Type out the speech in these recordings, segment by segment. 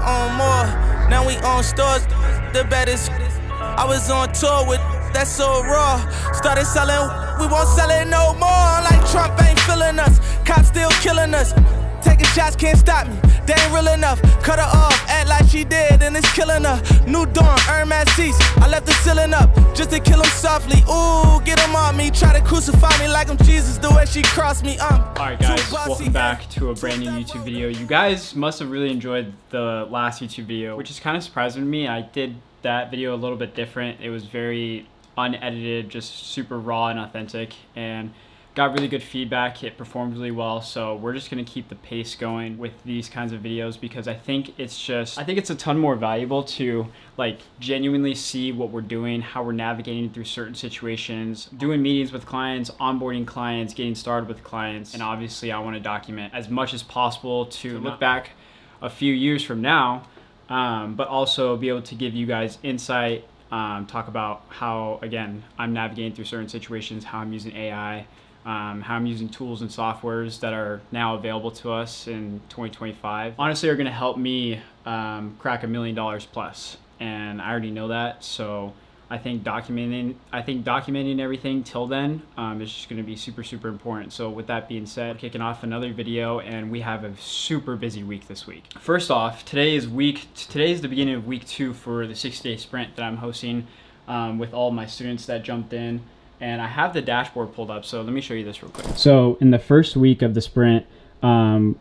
own more. Now we own stores, the baddest. I was on tour with that's so raw. Started selling, we won't sell it no more. Like Trump ain't feeling us, cops still killing us. Taking shots can't stop me, they ain't real enough. Cut her off, act like she dead and it's killing her. New dawn, Hermes seats, I left the ceiling up just to kill him softly. Ooh, get him on me, try to crucify me like I'm Jesus, the way she crossed me. Alright guys, welcome back to a brand new YouTube video. You guys must have really enjoyed the last YouTube video, which is kind of surprising to me. I did that video a little bit different. It was very unedited, just super raw and authentic, and got really good feedback. It performed really well, so we're just gonna keep the pace going with these kinds of videos because I think it's a ton more valuable to like genuinely see what we're doing, how we're navigating through certain situations, doing meetings with clients, onboarding clients, getting started with clients, and obviously I want to document as much as possible to look back a few years from now, but also be able to give you guys insight, talk about how, again, I'm navigating through certain situations, how I'm using AI, how I'm using tools and softwares that are now available to us in 2025. Honestly, are going to help me crack $1 million plus, and I already know that. So I think documenting everything till then is just going to be super important. So with that being said, kicking off another video, and we have a super busy week this week. First off, today is the beginning of week 2 for the 6-day sprint that I'm hosting with all of my students that jumped in. And I have the dashboard pulled up, so let me show you this real quick. So in the first week of the sprint, all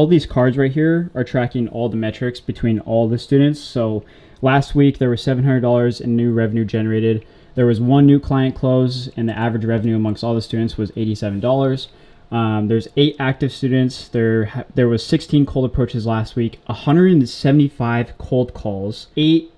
these cards right here are tracking all the metrics between all the students. So last week there was $700 in new revenue generated. There was 1 new client close, and the average revenue amongst all the students was $87. There's 8 active students. There was 16 cold approaches last week, 175 cold calls, 8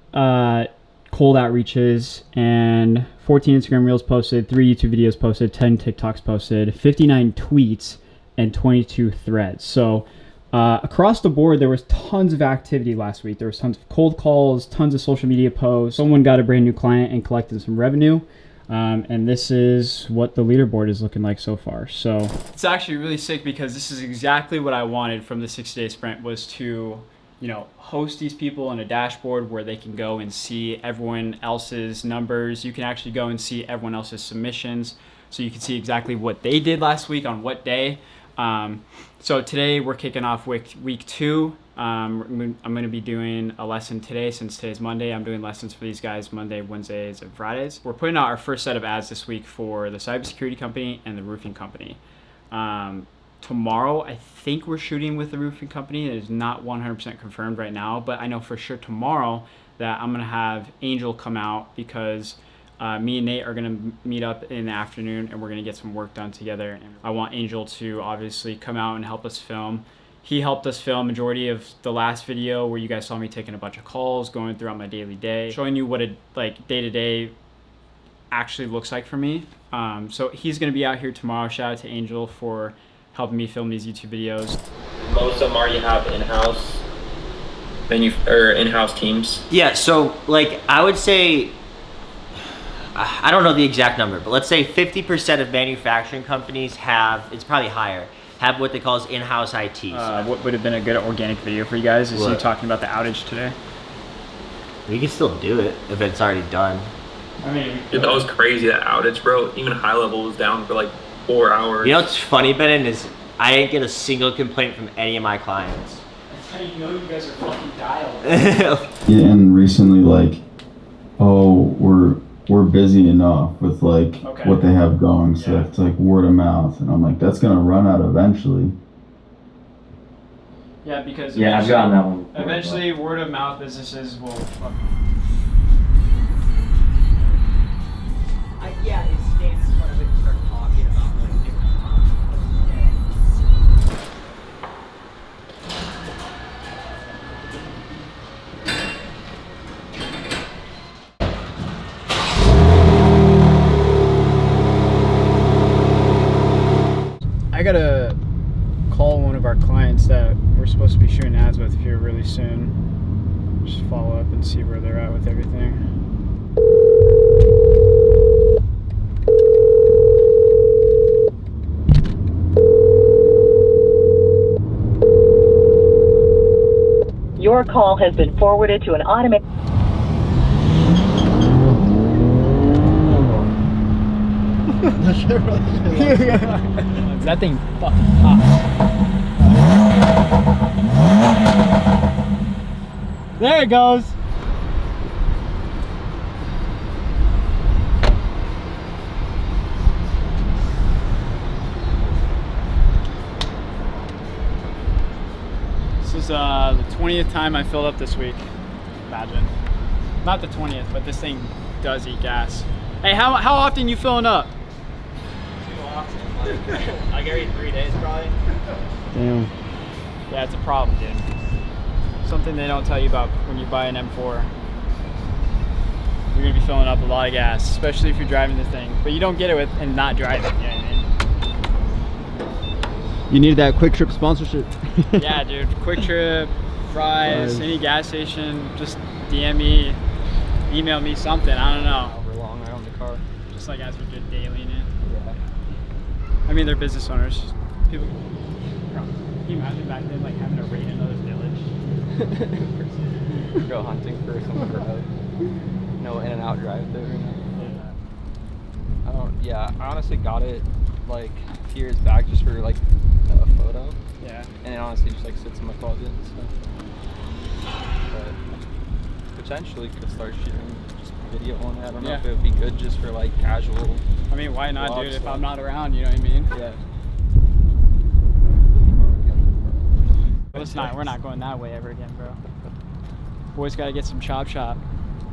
cold outreaches, and 14 Instagram reels posted, 3 YouTube videos posted, 10 TikToks posted, 59 tweets, and 22 threads. So across the board, there was tons of activity last week. There was tons of cold calls, tons of social media posts. Someone got a brand new client and collected some revenue. And this is what the leaderboard is looking like so far. So it's actually really sick because this is exactly what I wanted from the 6-day sprint, was to host these people in a dashboard where they can go and see everyone else's numbers. You can actually go and see everyone else's submissions, so you can see exactly what they did last week on what day. So today we're kicking off week 2. I'm going to be doing a lesson today. Since today's Monday, I'm doing lessons for these guys Monday, Wednesdays, and Fridays. We're putting out our first set of ads this week for the cybersecurity company and the roofing company. Tomorrow, I think we're shooting with the roofing company. It is not 100% confirmed right now, but I know for sure tomorrow that I'm going to have Angel come out because me and Nate are going to meet up in the afternoon and we're going to get some work done together. And I want Angel to obviously come out and help us film. He helped us film majority of the last video where you guys saw me taking a bunch of calls, going throughout my daily day, showing you what a day-to-day actually looks like for me. So he's going to be out here tomorrow. Shout out to Angel for helping me film these YouTube videos. Most of them already have in-house in-house teams. Yeah, so like I would say, I don't know the exact number, but let's say 50% of manufacturing companies it's probably higher, have what they call in-house IT. What would have been a good organic video for you guys is you talking about the outage today. We can still do it if it's already done. I mean, dude, that was crazy, that outage, bro. Even high level was down for like 4 hours. You know what's funny, Ben, is I didn't get a single complaint from any of my clients. That's how you know you guys are fucking dialed. Yeah, and recently, like, oh, we're busy enough with like what they have going, so it's like word of mouth, and I'm like, that's gonna run out eventually. Yeah, because I've gotten that one. Eventually, word of mouth businesses will. Yeah, it stands in front of it and start talking about like different I gotta call one of our clients that we're supposed to be shooting ads with here really soon. Just follow up and see where they're at with everything. Your call has been forwarded to an automated... That thing fucking hot. There it goes. This is the 20th time I filled up this week. Imagine. Not the 20th, but this thing does eat gas. Hey, how often you filling up? Too often. Like every 3 days probably. Damn. Yeah, it's a problem, dude. Something they don't tell you about when you buy an M4. You're gonna be filling up a lot of gas, especially if you're driving the thing. But you don't get it with and not driving. You know what I mean? You need that Quick Trip sponsorship. Yeah, dude. Quick Trip, fries, any gas station, just DM me, email me something. I don't know. However long I own the car. Just like as we did daily in it. Yeah. I mean, they're business owners. People. Can you imagine back then, like having to raid another village? Go hunting for some crowd. No in and out drive through. I honestly got it like a few years back just for like a photo. Yeah. And it honestly just like sits in my closet and stuff. But potentially could start shooting just a video on it. I don't know if it would be good just for like casual. I mean, why not, vlog dude? If stuff. I'm not around, you know what I mean? Yeah. We're not going that way ever again, bro. Boys gotta get some chop shop,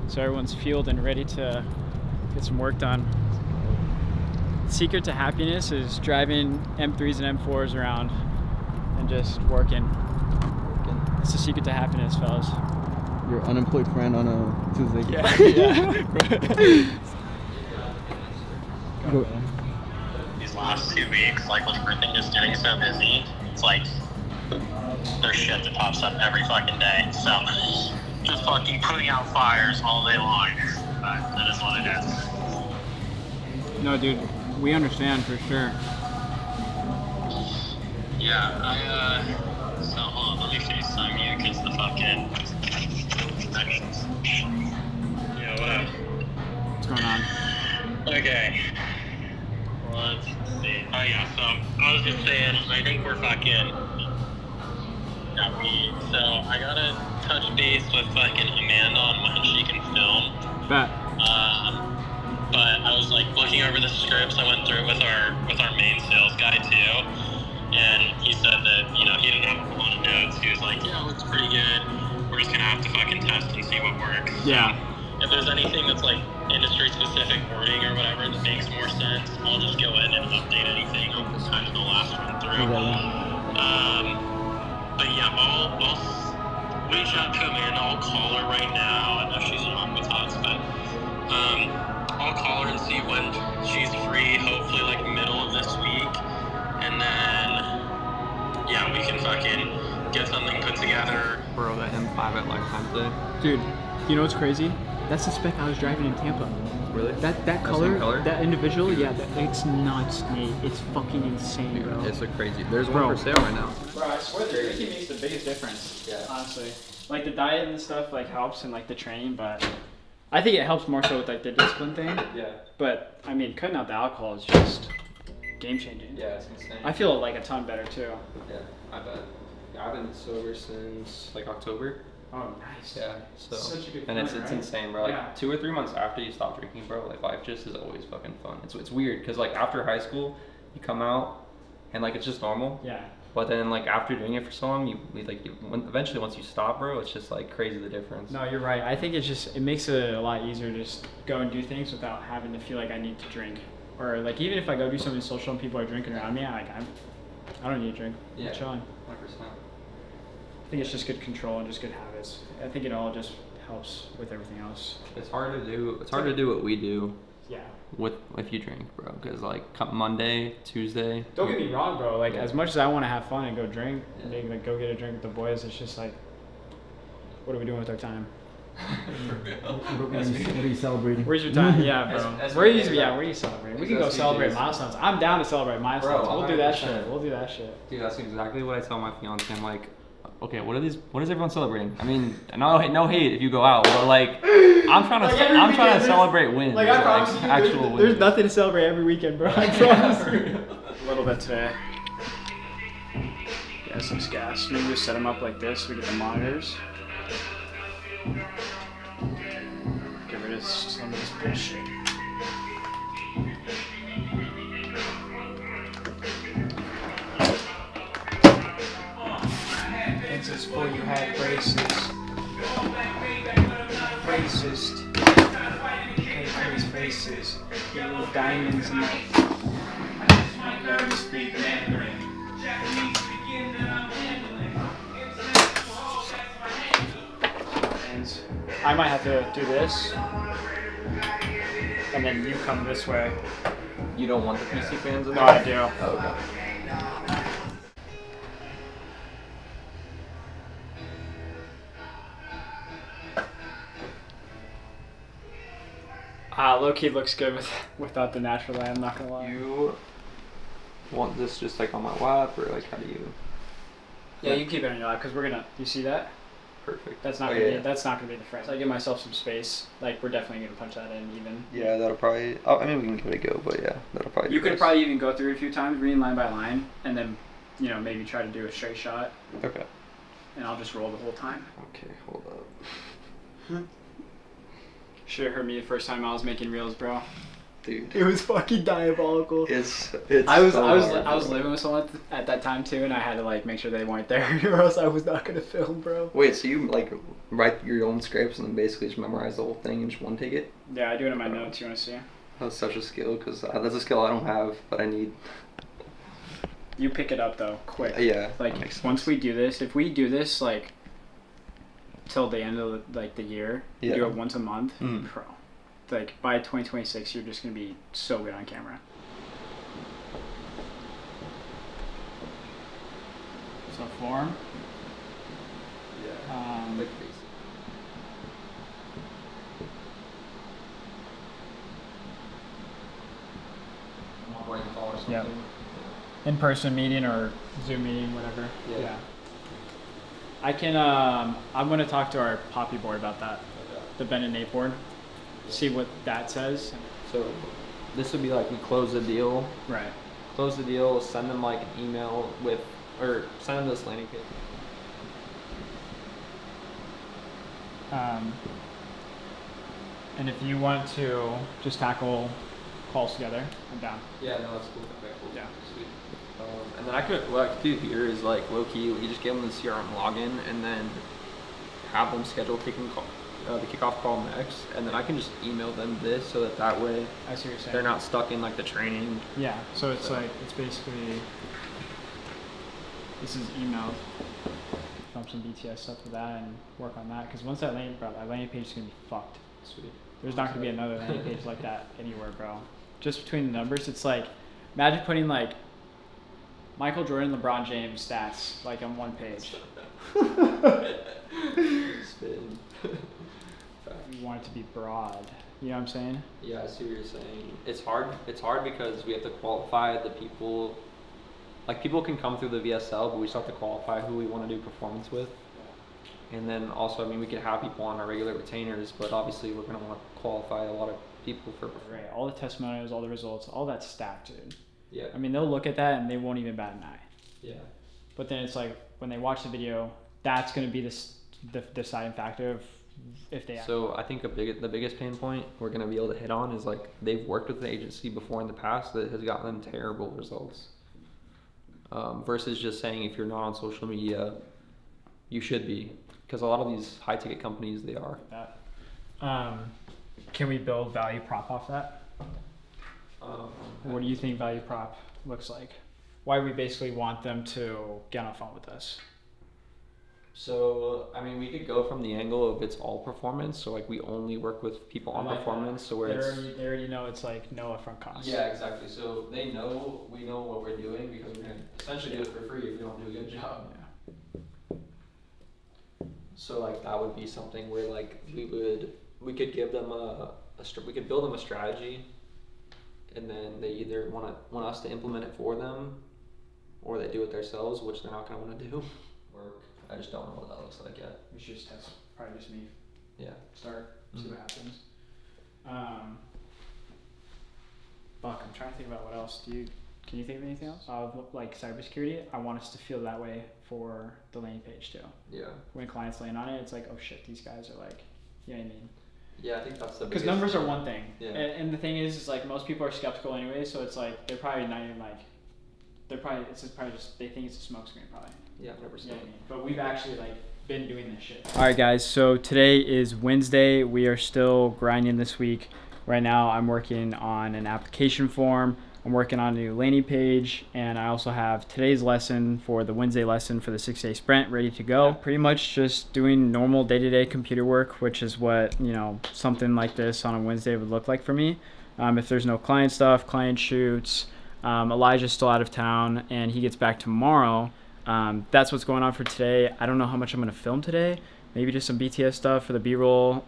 so everyone's fueled and ready to get some work done. Secret to happiness is driving M3s and M4s around and just working. It's the secret to happiness, fellas. Your unemployed friend on a Tuesday. Go. These last 2 weeks, like with everything just getting so busy, it's like there's shit that pops up every fucking day. So just fucking putting out fires all day long. But that is what it is. No, dude, we understand for sure. Yeah, so hold on, let me FaceTime you because the fucking connections. Yeah, what up? What's going on? Okay. Let's see. Oh yeah, so I was just saying, I think we're fucking. So I gotta touch base with fucking Amanda on when she can film. Bet. But I was like looking over the scripts. I went through it with our main sales guy too, and he said that he didn't have a lot of notes. He was like, yeah, it looks pretty good. We're just gonna have to fucking test and see what works. Yeah. If there's anything that's like industry specific wording or whatever that makes more sense, I'll just go in and update anything on kind of the last run through. But yeah, I'll reach out to Amanda. I'll call her right now. I know she's in Aquatox, but I'll call her and see when she's free. Hopefully, like middle of this week, and then yeah, we can fucking get something put together. Bro, that M5 at Lifetime today. Dude, you know what's crazy? That's the spec I was driving in Tampa. Really? That color, that individual, yeah, it's nuts, Nate. It's fucking insane, bro. It's a crazy. There's Bro. one for sale right now. Bro, I swear the drinking makes the biggest difference. Yeah. Honestly, like the diet and stuff like helps and like the training, but I think it helps more so with like the discipline thing. Yeah. But I mean, cutting out the alcohol is just game changing. Yeah, it's insane. I feel like a ton better too. Yeah, I bet. Yeah, I've been sober since like October. Oh, nice. Yeah, so Such a good and it's feeling, right? insane, bro. Like Yeah. 2 or 3 months after you stop drinking, bro, like life just is always fucking fun. It's weird because like after high school, you come out and like it's just normal. Yeah. But then like after doing it for so long, eventually once you stop, bro, it's just like crazy the difference. No, you're right. I think it makes it a lot easier to just go and do things without having to feel like I need to drink. Or like even if I go do something social and people are drinking around me, I don't need to drink. Yeah. I'm chilling. 100%. I think it's just good control and just good habits. I think it all just helps with everything else. It's hard to do. It's hard to do what we do. Yeah. If you drink, bro, because like come Monday, Tuesday. Don't get me wrong, bro. Like Yeah. as much as I want to have fun and go drink, Yeah. maybe like go get a drink with the boys, it's just like, what are we doing with our time? What are you celebrating? Where's your time? Yeah, bro. That's Where are you? what it is, Yeah, bro. where are you celebrating? We Because can go that's celebrate DJs. milestones. I'm down to celebrate milestones. Bro, We'll do that 100%. shit. We'll do that shit. Dude, that's exactly what I tell my fiance. I'm like, okay, what is everyone celebrating? I mean, no hate if you go out, but like, I'm trying to celebrate wins. Like I promise you, actual wins. there's nothing to celebrate every weekend, bro. I promise you. A little bit today. Yeah, some gas. Maybe we set them up like this. We get the monitors. Get rid of some of this bullshit. This is for you had braces. Racist. His faces. Little diamonds in my speak Mandarin. And I might have to do this. And then you come this way. You don't want the PC fans in No, there? I do. Oh, okay. Low-key looks good without the natural light, I'm not gonna lie. You want this just like on my lap, or like how do you? Yeah, you keep it on your lap, because we're gonna, you see that? Perfect. That's not gonna be that's not gonna be the frame. So I give myself some space. Like we're definitely gonna punch that in even. Yeah, that'll probably. I mean, we can give it a go, but yeah, that'll probably. You could probably even go through it a few times, reading line by line, and then, you know, maybe try to do a straight shot. Okay. And I'll just roll the whole time. Okay, hold up. Should have heard me the first time I was making reels, bro. Dude. It was fucking diabolical. It's. I was so hard, I was living with someone at that time too, and I had to like make sure they weren't there, or else I was not gonna film, bro. Wait, so you like write your own scripts and then basically just memorize the whole thing and just one take it? Yeah, I do it in my notes. You wanna see? That's such a skill, because that's a skill I don't have, but I need. You pick it up though, quick. Yeah. Like makes sense. once we do this, if we do this like till the end of the year, Yeah. do it once a month, Mm. bro. Like by 2026, you're just gonna be so good on camera. So form. Yeah. Like yeah. In-person meeting or Zoom meeting, whatever. Yeah. I can. I'm gonna talk to our Poppy board about that. The Ben and Nate board. See what that says. So this would be like we close the deal. Right. Close the deal. Send them like an email with, or send them this landing page. And if you want to just tackle calls together, I'm down. Yeah, no, that's cool. Okay, cool. Yeah. Sweet. And then what I could do here is like low key, we just give them the CRM login and then have them schedule the kickoff call next, and then I can just email them this so that way I see what you're saying. they're not stuck in like the training. Yeah. So it's like it's basically this is emailed. Dump some BTS stuff for that and work on that, because once that landing page is gonna be fucked. Sweet. There's not gonna be another landing page like that anywhere, bro. Just between the numbers, it's like imagine putting like Michael Jordan, LeBron James stats like on one page. Spin. You want it to be broad. You know what I'm saying? Yeah, I see what you're saying. It's hard because we have to qualify the people. Like people can come through the VSL, but we still have to qualify who we want to do performance with. And then also, I mean, we could have people on our regular retainers, but obviously we're going to want to qualify a lot of people for performance. Right. All the testimonials, all the results, all that stacked, dude. Yeah. I mean, they'll look at that and they won't even bat an eye. Yeah. But then it's like when they watch the video, that's going to be the deciding factor of if they. So I think the biggest pain point we're going to be able to hit on is like they've worked with an agency before in the past that has gotten them terrible results. Versus just saying if you're not on social media, you should be, because a lot of these high ticket companies, they are. Can we build value prop off that? What do you think value prop looks like? Why we basically want them to get on the phone with us? So, I mean, we could go from the angle of it's all performance. So, like, we only work with people on performance. So, where they already know it's like no upfront cost. Yeah, exactly. So, we know what we're doing because we're going to essentially do it for free if we don't do a good job. Yeah. So, like, that would be something where, like, we could give them we could build them a strategy, and then they either want us to implement it for them, or they do it themselves, which they're not going to want to do. I just don't know what that looks like yet. We should just test, probably just me. Yeah. Start, see what happens. Fuck, I'm trying to think about what else. Can you think of anything else? Like cybersecurity, I want us to feel that way for the landing page too. Yeah. When clients land on it, it's like, oh shit, these guys are like, you know what I mean? Yeah, I think that's the because biggest. numbers are one thing, Yeah. and the thing is like most people are skeptical anyway, so it's like they're probably not even like, it's probably just they think it's a smokescreen probably. Yeah, 100%. You know what I mean? But we've actually like been doing this shit. All right, guys. So today is Wednesday. We are still grinding this week. Right now, I'm working on an application form. I'm working on a new landing page, and I also have today's lesson for the Wednesday lesson for the 6-day sprint ready to go. Pretty much just doing normal day-to-day computer work, which is what, you know, something like this on a Wednesday would look like for me. If there's no client stuff, client shoots, Elijah's still out of town, and he gets back tomorrow. That's what's going on for today. I don't know how much I'm going to film today. Maybe just some BTS stuff for the B-roll,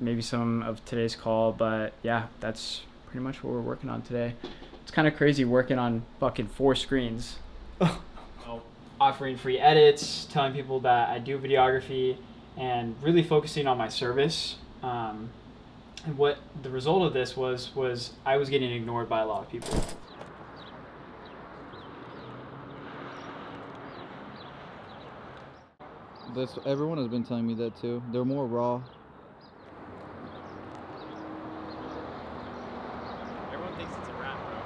maybe some of today's call, but yeah, that's pretty much what we're working on today. It's kind of crazy working on fucking 4 screens. Offering free edits, telling people that I do videography, and really focusing on my service. And what the result of this was I was getting ignored by a lot of people. Everyone has been telling me that too. They're more raw. Everyone thinks it's a rap, bro.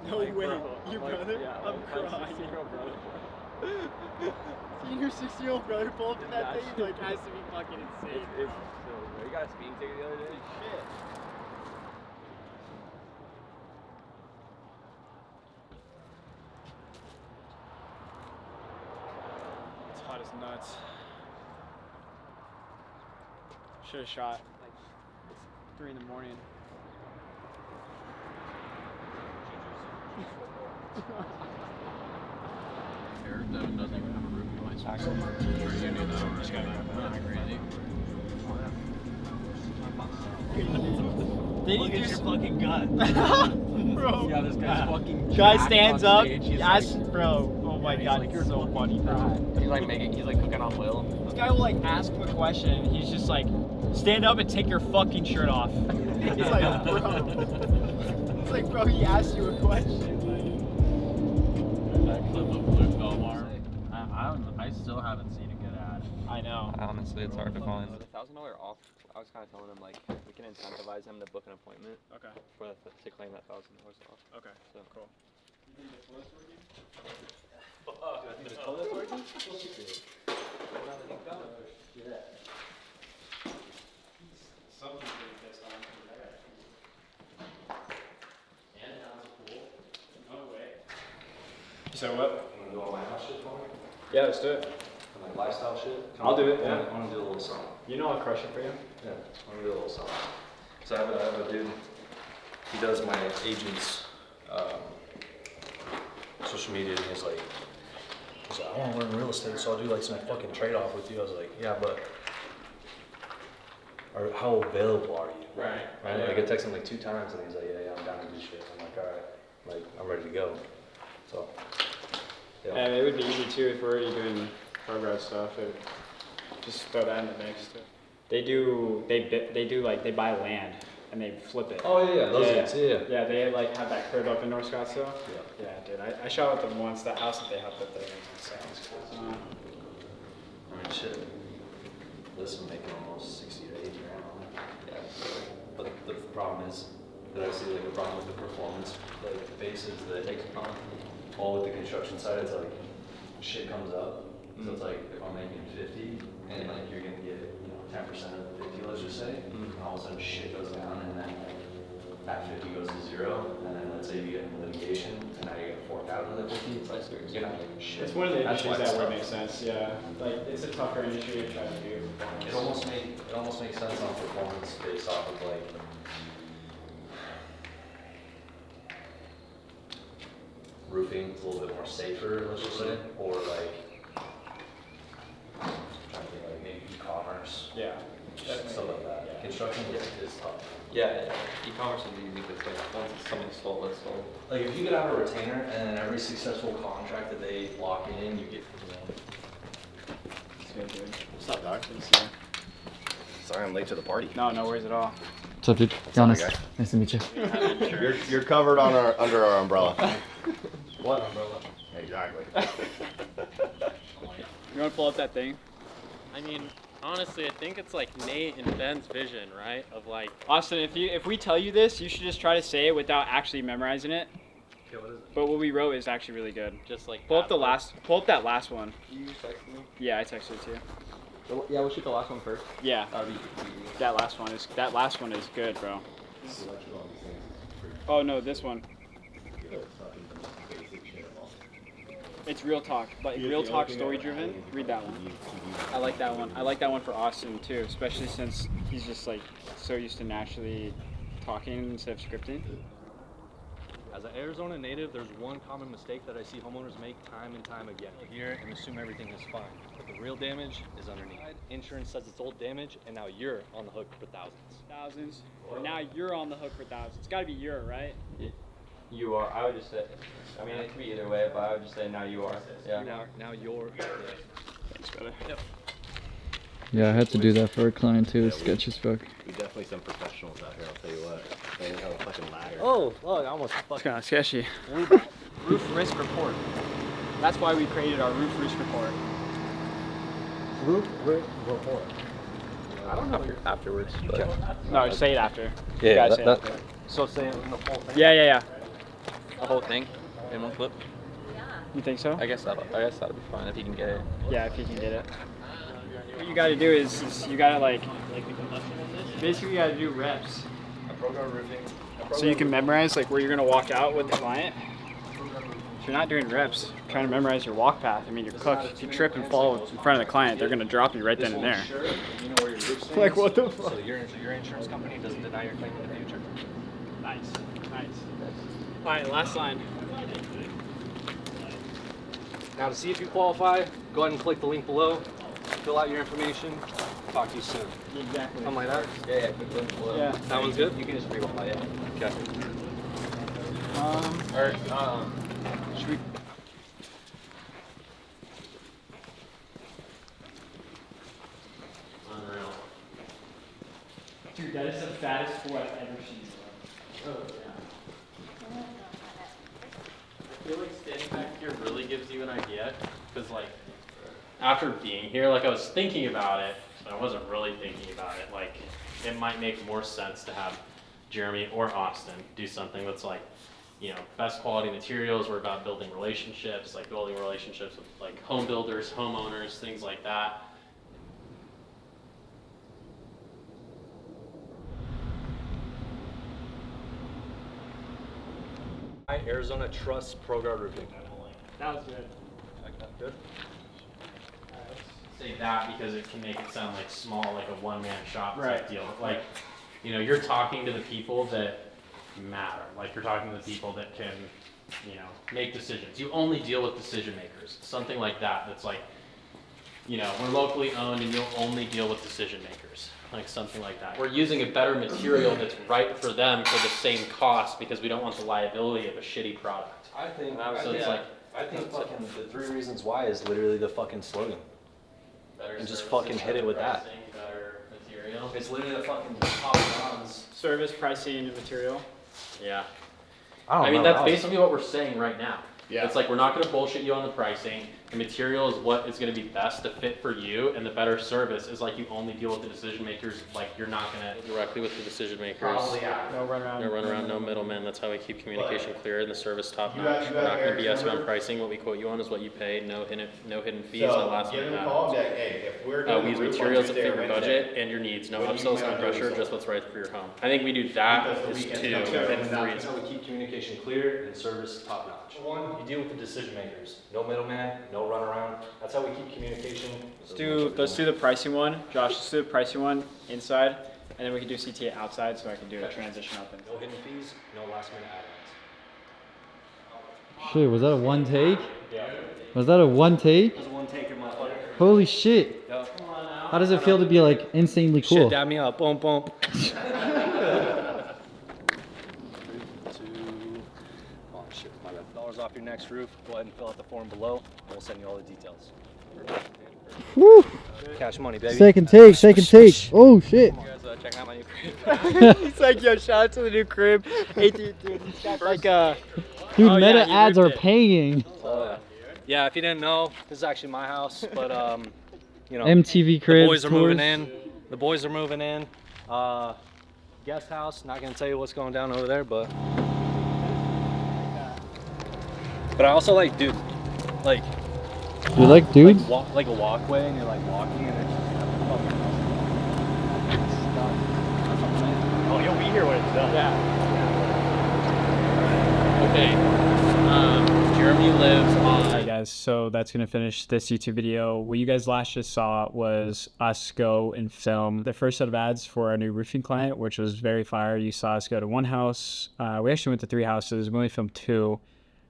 No way, your brother? Yeah, I'm crying. Seeing your 6-year-old brother pull up in that thing like has to be fucking insane. It's so you got a speeding ticket the other day? Shit. It's hot as nuts. Should have shot like 3 in the morning. Eric doesn't even have a roofing license. Actually, I'm sure you knew that. Just got crazy. Look at your fucking gun. bro. Yeah, this guy's fucking. Guy stands up. Yes, Bro. Oh my god, like, you're so funny, bro. He's like cooking on Will. This guy will like ask him a question, and he's just like, stand up and take your fucking shirt off. It's like, bro. It's like, bro, he asked you a question. That clip of Blue Belmar. I still haven't seen a good ad. I know. Honestly, it's hard to find. The $1,000 off. I was kind of telling him like we can incentivize him to book an appointment. Okay. To claim that $1,000 off. Okay. So cool. So what? You wanna do all my house shit for me? Yeah, let's do it. And like lifestyle shit? I'll do it, yeah. I wanna do a little something. You know I'll crush it for you. Yeah, I wanna do a little something. So I have a dude, he does my agent's social media, and he's like, I wanna learn real estate, so I'll do like some fucking trade-off with you. I was like, yeah, but how available are you? Right. Right? Like I texted him like 2 times, and he's like, yeah, I'm down to do shit. I'm like, all right, like I'm ready to go. So, yeah. And it would be easy too if we're already doing progress stuff. Just throw that in the mix too. They buy land and they flip it. Oh yeah, those guys, yeah. Yeah, they like have that curve up in North Scottsdale. Yeah. Yeah, dude. I shot with them once. That house that they have up there makes sense. I mean, shit. This is making almost 60 to 80 grand on it. Yeah. But the problem is that I see like a problem with the performance, like the bases that it takes on. All with the construction side, it's like shit comes up. So it's like if I'm making 50 and like you're gonna get 10% of the 50, let's just say, and all of a sudden shit goes down, and then that 50 goes to 0, and then let's say you get into litigation, and now you get forked out of the 50. It's like you're not getting shit. It's one of the That's industries why that it's would tough. make sense. Yeah, like it's a tougher industry to try to do. It almost makes sense on performance based off of like roofing is a little bit more safer, let's just say, or like trying to think like maybe e-commerce, Yeah. stuff like that. Yeah. Construction is tough. Yeah. E-commerce is easy because like once something sold, it's sold. Like if you get out a retainer and then every successful contract that they lock in, you get. What's up, dog? Sorry I'm late to the party. No, no worries at all. What's up, dude? Giannis. Nice to meet you. You're covered on under our umbrella. What umbrella? Exactly. You want to pull up that thing? I mean, honestly, I think it's like Nate and Ben's vision, right? Of like, Austin, if we tell you this, you should just try to say it without actually memorizing it. Okay, what is it? But what we wrote is actually really good. just like Pull up that last one. You texted me? Yeah, I texted it to you. Yeah, we'll shoot the last one first. Yeah, That'll be that last one is good, bro. Oh no, this one. It's real talk, but real talk, story driven. Read that one. I like that one. I like that one for Austin too, especially since he's just like so used to naturally talking instead of scripting. As an Arizona native, there's one common mistake that I see homeowners make time and time again. Here and assume everything is fine, but the real damage is underneath. Insurance says it's old damage, and now you're on the hook for thousands. Or now you're on the hook for thousands. It's got to be your, right? You are. I would just say. I mean, it could be either way, but I would just say now you are. Yeah. Now you're. Thanks, brother. Yep. Yeah, I had to do that for a client too. It's sketch as fuck. We definitely some professionals out here, I'll tell you what. They have a fucking ladder. Oh, look, I almost It's fucking. kind of sketchy. Roof risk report. That's why we created our roof risk report. Roof risk report. I don't know afterwards, but. No, say it after. Yeah, You gotta that- say it that- after. So say it in the whole thing. Yeah. The whole thing in one clip. You think so? I guess that'll be fine if you can get it. Yeah, if you can get it. What you gotta do is you gotta like basically you gotta do reps. Program roofing. So you can memorize like where you're gonna walk out with the client. If you're not doing reps, trying to memorize your walk path, I mean you're cooked. If you trip and fall in front of the client, they're gonna drop you right then and there. You know where your roof stands. Like what the fuck? So your insurance company doesn't deny your claim in the future. Nice. Alright, last line. Now to see if you qualify, go ahead and click the link below. Fill out your information. Talk to you soon. Exactly. Something like that. Yeah, quick link below. Yeah. That one's good. You can just re-walk it. Okay. Should we? Unreal. Dude, that is the fattest fool I've ever seen. oh yeah. I feel like standing back here really gives you an idea, because like after being here, like I was thinking about it, but I wasn't really thinking about it. Like it might make more sense to have Jeremy or Austin do something that's like, you know, best quality materials. We're about building relationships, like building relationships with like home builders, homeowners, things like that. Arizona Trust Program Roofing. That was good. Good. Say that because it can make it sound like small, like a one-man shop type Right. deal. Like, you know, you're talking to the people that matter. Like you're talking to the people that can, you know, make decisions. You only deal with decision makers. Something like that. That's like, you know, we're locally owned and you'll only deal with decision makers. Like something like that. We're using a better material that's right for them for the same cost because we don't want the liability of a shitty product. I think. So it's like, I think fucking the 3 reasons why is literally the fucking slogan. better And just services, fucking hit it better with that. pricing, better material. It's literally the fucking top guns. Service, pricing, and material. Yeah. I mean, that's basically what we're saying right now. Yeah. It's like, we're not gonna bullshit you on the pricing. The material is what is gonna be best to fit for you, and the better service is like you only deal with the decision makers, like you're not gonna directly with the decision makers. Probably, yeah. No run around. No run around, no middlemen. That's how we keep communication clear and the service top You got- notch. you We're got not gonna Eric's BS number? around pricing. What we quote you on is what you pay. No hidden fees, no So, last give minute him a call, add-ons. and be like, hey, if we're doing We use a roof on materials that Tuesday fit or your Wednesday, budget and your needs. No what do you upsells, plan no on doing pressure, so? just what's right for your home. I think we do that Because the is weekends 2 come too. and 3 That's is how we keep communication clear and service top notch. 1, you deal with the decision makers. No middleman, no runaround. That's how we keep communication. Let's do the pricing one. Josh, let's do the pricing one inside, and then we can do CTA outside, so I can do a transition up. No hidden fees, no last minute add-ons. Shit, was that a one take? Yeah. Was that a one take? That's one taker, motherfucker. Holy shit. Yep. How does it feel to be like insanely cool? Shit, dab me up. Boom, boom. next roof, go ahead and fill out the form below, and we'll send you all the details. Woo! Cash money, baby. Second take, second take. Oh shit. You guys checking out my new crib? He's like, yo, shout out to the new crib. Hey, dude, he's got like Dude, Oh, Meta yeah, he ads are ripped it. paying. Yeah, if you didn't know, this is actually my house, but you know, MTV cribs, the boys are moving tours. in. The boys are moving in. Guest house. Not gonna tell you what's going down over there, but I also like, dude, like. You like dudes? Like a walkway, and you're like walking, and it's just oh, you'll be here when it's done. Okay. Jeremy lives on. Alright guys, so that's gonna finish this YouTube video. What you guys last just saw was us go and film the first set of ads for our new roofing client, which was very fire. You saw us go to one house. We actually went to 3 houses. We only filmed 2.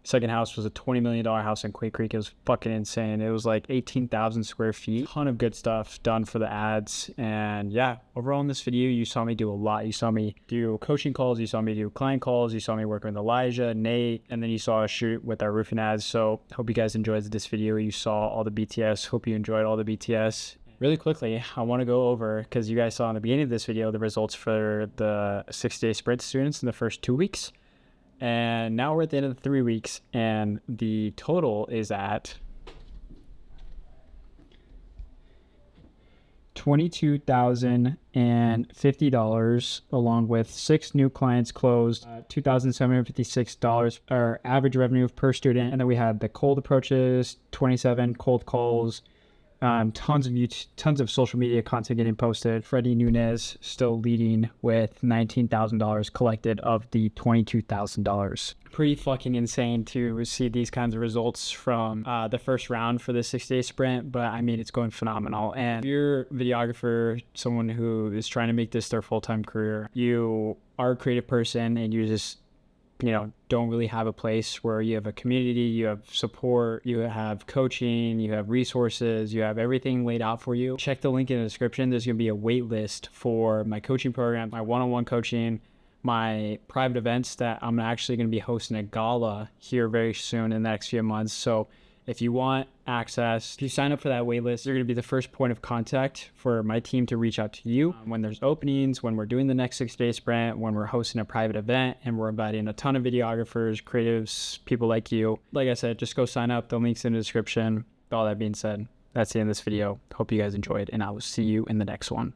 Second house was a $20 million house in Quake Creek. It was fucking insane. It was like 18,000 square feet. Ton of good stuff done for the ads. And yeah, overall in this video, you saw me do a lot. You saw me do coaching calls. You saw me do client calls. You saw me work with Elijah, Nate, and then you saw us shoot with our roofing ads. So hope you guys enjoyed this video. You saw all the BTS. Hope you enjoyed all the BTS. Really quickly, I want to go over, because you guys saw in the beginning of this video, the results for the 6-day sprint students in the first 2 weeks. And now we're at the end of the 3 weeks, and the total is at $22,050, along with 6 new clients closed, $2,756 our average revenue per student. And then we had the cold approaches, 27 cold calls, tons of social media content getting posted. Freddie Nunez still leading with $19,000 collected of the $22,000. Pretty fucking insane to see these kinds of results from the first round for the 6-day sprint, but I mean, it's going phenomenal. And if you're a videographer, someone who is trying to make this their full-time career, you are a creative person and you just, you know, don't really have a place where you have a community, you have support, you have coaching, you have resources, you have everything laid out for you. Check the link in the description. There's going to be a wait list for my coaching program, my one-on-one coaching, my private events that I'm actually going to be hosting a gala here very soon in the next few months. So if you want access, if you sign up for that waitlist, you're going to be the first point of contact for my team to reach out to you when there's openings, when we're doing the next 6-day sprint, when we're hosting a private event, and we're inviting a ton of videographers, creatives, people like you. Like I said, just go sign up. The link's in the description. With all that being said, that's the end of this video. Hope you guys enjoyed, and I will see you in the next one.